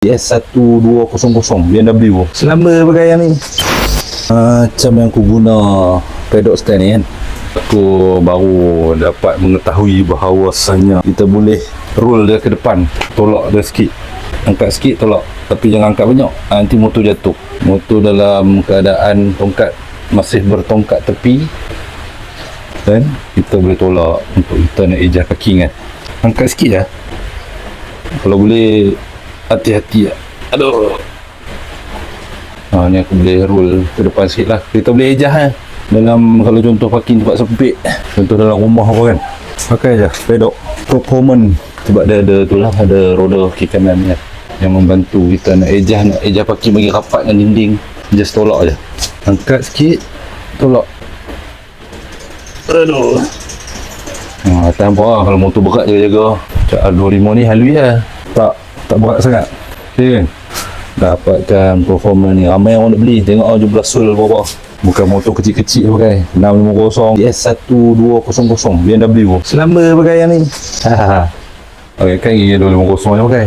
S1200 BMW. Selama pakai yang ni macam yang aku guna pedok stand ni kan, aku baru dapat mengetahui bahawasanya kita boleh roll dia ke depan, tolak dia sikit, angkat sikit, tolak, tapi jangan angkat banyak, nanti motor jatuh. Motor dalam keadaan tongkat masih bertongkat tepi, dan kita boleh tolak untuk kita nak ejah kaki kan. Angkat sikit je, kalau boleh hati-hati lah. Aduh, ni aku boleh roll ke depan sikit lah. Kita boleh ejah kan dalam, kalau contoh parking tempat sempit, contoh dalam rumah apa kan, pakai je pedok performance. Sebab dia ada tu lah, ada roda kiri kanan kan, yang membantu kita nak ejah parking bagi rapat dengan dinding. Just tolak je, angkat sikit, tolak. Aduh, tak nampak lah kalau motor berat jaga-jaga. Cak R25 ni halui lah, tak berat sangat. Okay kan, dapatkan performance ni. Ramai orang nak beli, tengok jumlah sul berapa. Bukan motor kecil-kecil pakai 650 S1200 BMW. Selama pakai yang ni okay, kan gigi 250 je pakai.